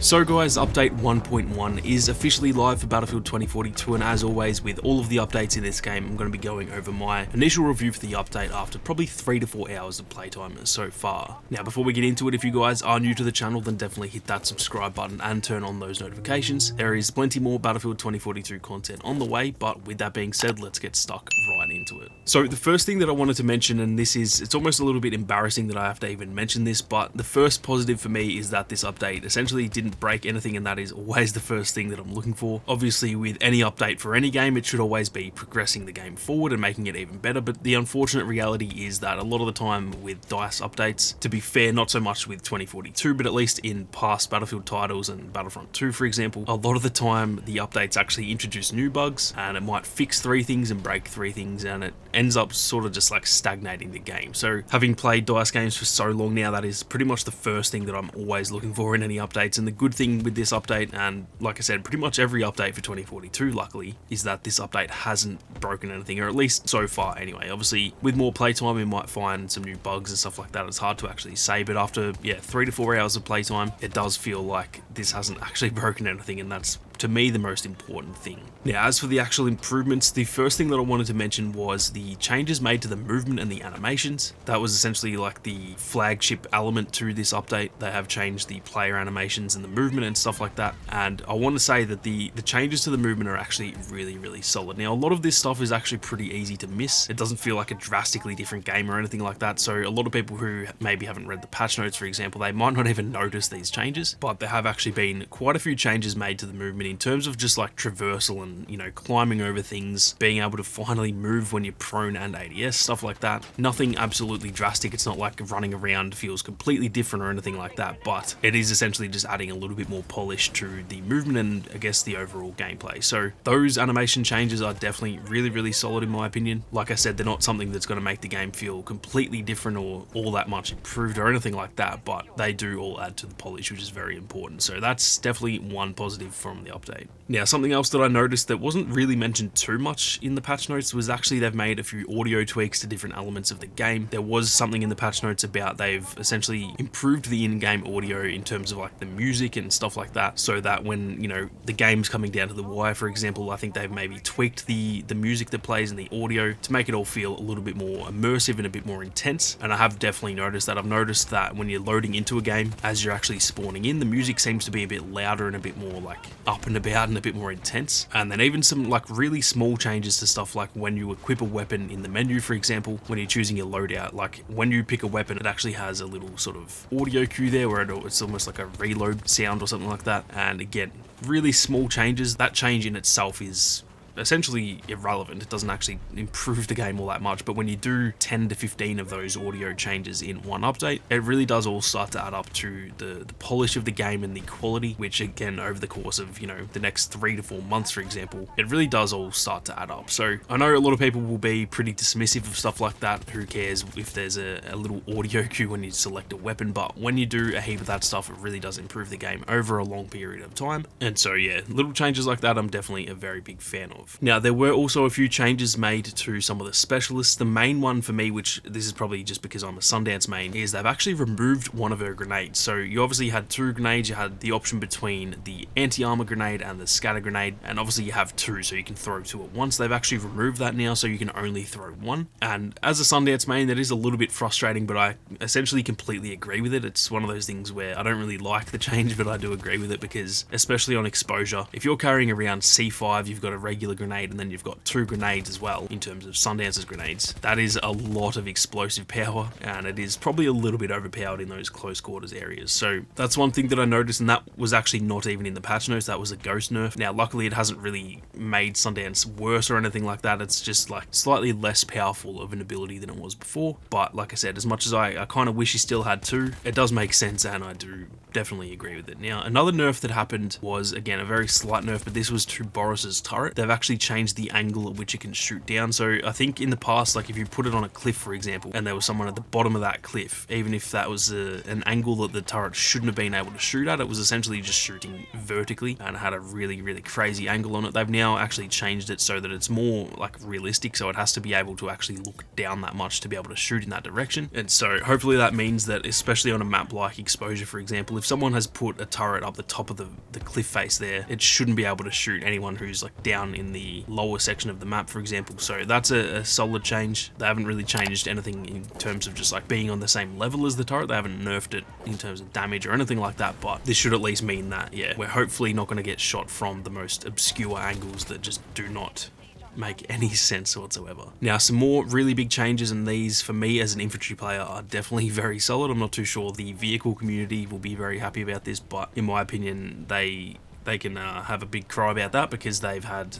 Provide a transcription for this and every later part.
So guys, update 1.1 is officially live for Battlefield 2042, and as always with all of the updates in this game, I'm going to be going over my initial review for the update after probably 3 to 4 hours of playtime so far. Now before we get into it, if you guys are new to the channel, then definitely hit that subscribe button and turn on those notifications. There is plenty more Battlefield 2042 content on the way, but with that being said, let's get stuck right into it. So the first thing that I wanted to mention, and it's almost a little bit embarrassing that I have to even mention this, but the first positive for me is that this update essentially didn't break anything, and that is always the first thing that I'm looking for. Obviously with any update for any game, it should always be progressing the game forward and making it even better, but the unfortunate reality is that a lot of the time with DICE updates, to be fair, not so much with 2042, but at least in past Battlefield titles and Battlefront 2 for example, a lot of the time the updates actually introduce new bugs, and it might fix 3 things and break 3 things, and it ends up sort of just like stagnating the game. So having played DICE games for so long now, that is pretty much the first thing that I'm always looking for in any updates. And the good thing with this update, and like I said, pretty much every update for 2042 luckily, is that this update hasn't broken anything, or at least so far anyway. Obviously with more playtime we might find some new bugs and stuff like that. It's hard to actually say, but after 3 to 4 hours of playtime, it does feel like this hasn't actually broken anything, and that's to me the most important thing. Now as for the actual improvements, the first thing that I wanted to mention was the changes made to the movement and the animations. That was essentially like the flagship element to this update. They have changed the player animations and the movement and stuff like that, and I want to say that the changes to the movement are actually really solid. Now a lot of this stuff is actually pretty easy to miss. It doesn't feel like a drastically different game or anything like that, so a lot of people who maybe haven't read the patch notes for example, they might not even notice these changes, but there have actually been quite a few changes made to the movement in terms of just like traversal and, you know, climbing over things, being able to finally move when you're prone and ADS, stuff like that. Nothing absolutely drastic. It's not like running around feels completely different or anything like that, but it is essentially just adding a little bit more polish to the movement and I guess the overall gameplay. So those animation changes are definitely really solid in my opinion. Like I said, they're not something that's going to make the game feel completely different or all that much improved or anything like that, but they do all add to the polish, which is very important. So that's definitely one positive from the update. Now something else that I noticed that wasn't really mentioned too much in the patch notes was actually they've made a few audio tweaks to different elements of the game. There was something in the patch notes about they've essentially improved the in-game audio in terms of like the music and stuff like that, so that when, you know, the game's coming down to the wire for example, I think they've maybe tweaked the music that plays and the audio to make it all feel a little bit more immersive and a bit more intense. And I have definitely noticed that. I've noticed that when you're loading into a game, as you're actually spawning in, the music seems to be a bit louder and a bit more like up and about and a bit more intense. And then even some like really small changes to stuff like when you equip a weapon in the menu for example, when you're choosing your loadout, like when you pick a weapon it actually has a little sort of audio cue there where it's almost like a reload sound or something like that. And again, really small changes. That change in itself is essentially irrelevant. It doesn't actually improve the game all that much, but when you do 10 to 15 of those audio changes in one update, it really does all start to add up to the polish of the game and the quality, which again over the course of, you know, the next 3 to 4 months for example, it really does all start to add up. So I know a lot of people will be pretty dismissive of stuff like that. Who cares if there's a little audio cue when you select a weapon, but when you do a heap of that stuff, it really does improve the game over a long period of time. And so yeah, little changes like that I'm definitely a very big fan of. Now there were also a few changes made to some of the specialists. The main one for me, which this is probably just because I'm a Sundance main, is they've actually removed one of her grenades. So you obviously had 2 grenades. You had the option between the anti-armor grenade and the scatter grenade, and obviously you have 2 so you can throw 2 at once. They've actually removed that now so you can only throw 1, and as a Sundance main that is a little bit frustrating, but I essentially completely agree with it. It's one of those things where I don't really like the change, but I do agree with it because especially on exposure, if you're carrying around C5, you've got a regular grenade and then you've got 2 grenades as well in terms of Sundance's grenades. That is a lot of explosive power, and it is probably a little bit overpowered in those close quarters areas. So that's one thing that I noticed, and that was actually not even in the patch notes. That was a ghost nerf. Now luckily it hasn't really made Sundance worse or anything like that. It's just like slightly less powerful of an ability than it was before. But like I said, as much as I kind of wish he still had 2, it does make sense, and I do definitely agree with it. Now another nerf that happened was again a very slight nerf, but this was to Boris's turret. They've actually actually changed the angle at which it can shoot down. So I think in the past, like if you put it on a cliff, for example, and there was someone at the bottom of that cliff, even if that was an angle that the turret shouldn't have been able to shoot at, it was essentially just shooting vertically and had a really, really crazy angle on it. They've now actually changed it so that it's more like realistic, so it has to be able to actually look down that much to be able to shoot in that direction. And so hopefully that means that, especially on a map like Exposure, for example, if someone has put a turret up the top of the cliff face there, it shouldn't be able to shoot anyone who's like down in the lower section of the map, for example. So that's a solid change. They haven't really changed anything in terms of just like being on the same level as the turret. They haven't nerfed it in terms of damage or anything like that, but this should at least mean that, yeah, we're hopefully not going to get shot from the most obscure angles that just do not make any sense whatsoever. Now, some more really big changes, and these for me as an infantry player are definitely very solid. I'm not too sure the vehicle community will be very happy about this, but in my opinion, they can have a big cry about that, because they've had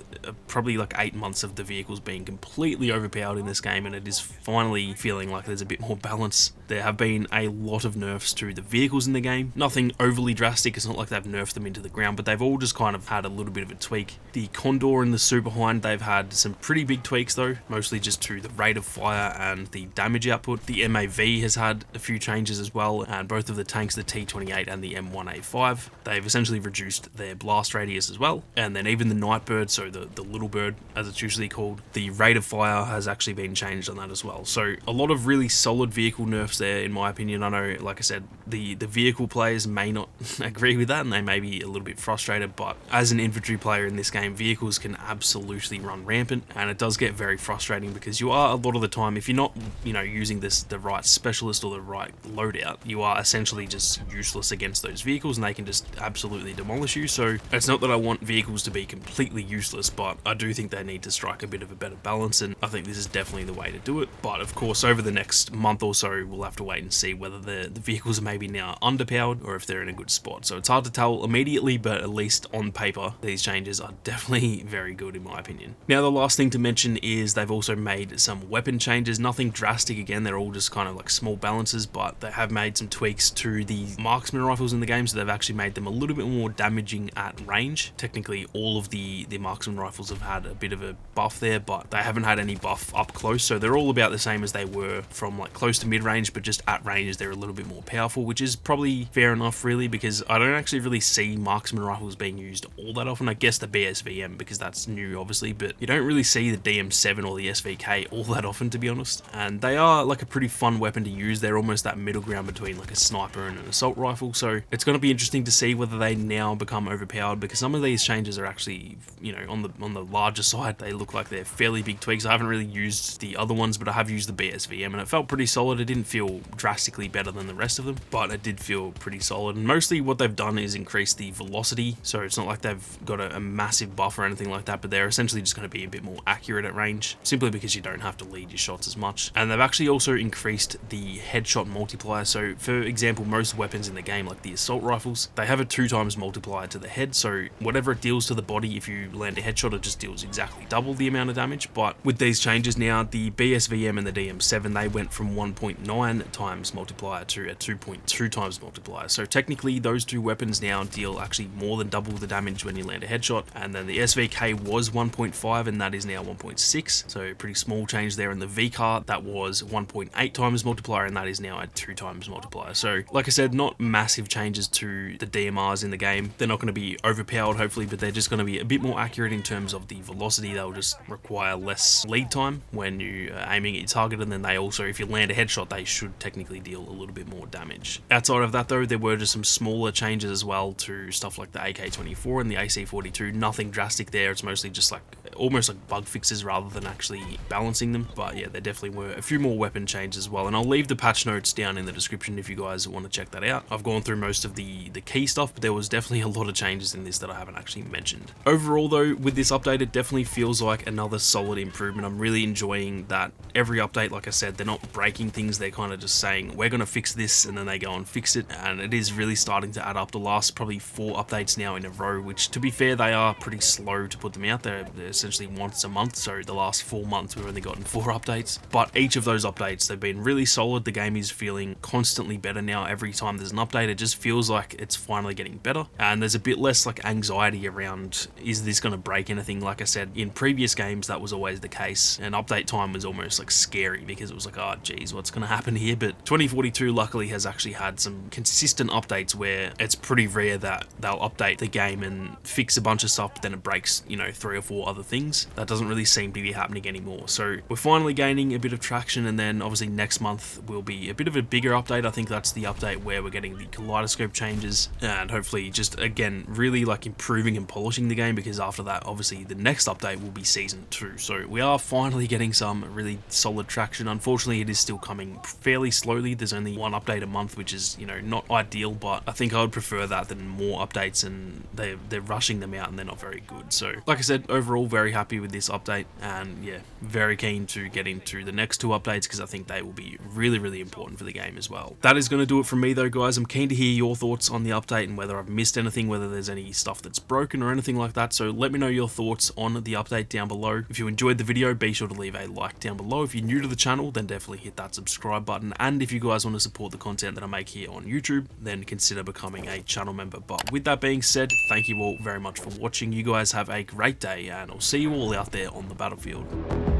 probably like 8 months of the vehicles being completely overpowered in this game, and it is finally feeling like there's a bit more balance. There have been a lot of nerfs to the vehicles in the game. Nothing overly drastic, it's not like they've nerfed them into the ground, but they've all just kind of had a little bit of a tweak. The Condor and the Super Hind, they've had some pretty big tweaks though, mostly just to the rate of fire and the damage output. The MAV has had a few changes as well, and both of the tanks, the T28 and the M1A5, they've essentially reduced their blast radius as well. And then even the Nightbird, so the little bird as it's usually called, the rate of fire has actually been changed on that as well. So a lot of really solid vehicle nerfs there, in my opinion. I know, like I said, the vehicle players may not agree with that, and they may be a little bit frustrated, but as an infantry player in this game, vehicles can absolutely run rampant, and it does get very frustrating, because you are, a lot of the time, if you're not, you know, using the right specialist or the right loadout, you are essentially just useless against those vehicles, and they can just absolutely demolish you. So it's not that I want vehicles to be completely useless, but I do think they need to strike a bit of a better balance, and I think this is definitely the way to do it. But of course, over the next month or so, we'll have to wait and see whether the vehicles are maybe now underpowered or if they're in a good spot. So it's hard to tell immediately, but at least on paper, these changes are definitely very good in my opinion. Now, the last thing to mention is they've also made some weapon changes. Nothing drastic again, they're all just kind of like small balances, but they have made some tweaks to the Marksman Rifles in the game, so they've actually made them a little bit more damaging at range. Technically, all of the Marksman Rifles have had a bit of a buff there, but they haven't had any buff up close, so they're all about the same as they were from like close to mid-range, but just at range they're a little bit more powerful, which is probably fair enough really, because I don't actually really see Marksman Rifles being used all that often. I guess the BSVM, because that's new obviously, but you don't really see the DM7 or the SVK all that often, to be honest, and they are like a pretty fun weapon to use. They're almost that middle ground between like a sniper and an assault rifle, so it's going to be interesting to see whether they now become overpowered, because some of these changes are actually, you know, on the larger side. They look like they're fairly big tweaks. I haven't really used the other ones, but I have used the BSVM, and it felt pretty solid. It didn't feel drastically better than the rest of them, but it did feel pretty solid. And mostly what they've done is increase the velocity, so it's not like they've got a massive buff or anything like that, but they're essentially just going to be a bit more accurate at range, simply because you don't have to lead your shots as much. And they've actually also increased the headshot multiplier. So for example, most weapons in the game, like the assault rifles, they have a 2x multiplier to the head, so whatever it deals to the body, if you land a headshot, it just deals exactly double the amount of damage. But with these changes now, the BSVM and the DM7, they went from 1.9x multiplier to a 2.2x multiplier. So technically those two weapons now deal actually more than double the damage when you land a headshot. And then the SVK was 1.5 and that is now 1.6, so pretty small change there. And the VCAR, that was 1.8x multiplier and that is now a 2x multiplier. So like I said, not massive changes to the DMRs in the game. They're not going to be overpowered hopefully, but they're just going to be a bit more accurate in terms of the velocity. They'll just require less lead time when you are aiming at your target, and then they also, if you land a headshot, they should technically deal a little bit more damage. Outside of that though, there were just some smaller changes as well to stuff like the AK-24 and the AC-42. Nothing drastic there. It's mostly just like almost like bug fixes rather than actually balancing them. But yeah, there definitely were a few more weapon changes as well, and I'll leave the patch notes down in the description if you guys want to check that out. I've gone through most of the key stuff, but there was definitely a lot of changes in this that I haven't actually mentioned. Overall though, with this update, it definitely feels like another solid improvement. I'm really enjoying that every update, like I said, they're not breaking things, they're kind of just saying we're going to fix this and then they go and fix it, and it is really starting to add up. The last probably 4 updates now in a row, which to be fair, they are pretty slow to put them out. They're essentially once a month, so the last 4 months we've only gotten 4 updates, but each of those updates, they've been really solid. The game is feeling constantly better now. Every time there's an update, it just feels like it's finally getting better, and there's a bit bit less like anxiety around, is this going to break anything? Like I said, in previous games, that was always the case, and update time was almost like scary because it was like, oh geez, what's going to happen here? But 2042 luckily has actually had some consistent updates where it's pretty rare that they'll update the game and fix a bunch of stuff, but then it breaks, you know, 3 or 4 other things. That doesn't really seem to be happening anymore. So we're finally gaining a bit of traction, and then obviously next month will be a bit of a bigger update. I think that's the update where we're getting the kaleidoscope changes, and hopefully just again really like improving and polishing the game, because after that obviously the next update will be season 2. So we are finally getting some really solid traction. Unfortunately, it is still coming fairly slowly. There's only 1 update a month, which is, you know, not ideal, but I think I would prefer that than more updates, and they're rushing them out and they're not very good. So like I said, overall very happy with this update, and yeah, very keen to get into the next 2 updates because I think they will be really important for the game as well. That is going to do it from me though, guys. I'm keen to hear your thoughts on the update and whether I've missed anything, whether there's any stuff that's broken or anything like that. So let me know your thoughts on the update down below. If you enjoyed the video, be sure to leave a like down below. If you're new to the channel, then definitely hit that subscribe button, and if you guys want to support the content that I make here on YouTube, then consider becoming a channel member. But with that being said, thank you all very much for watching. You guys have a great day, and I'll see you all out there on the battlefield.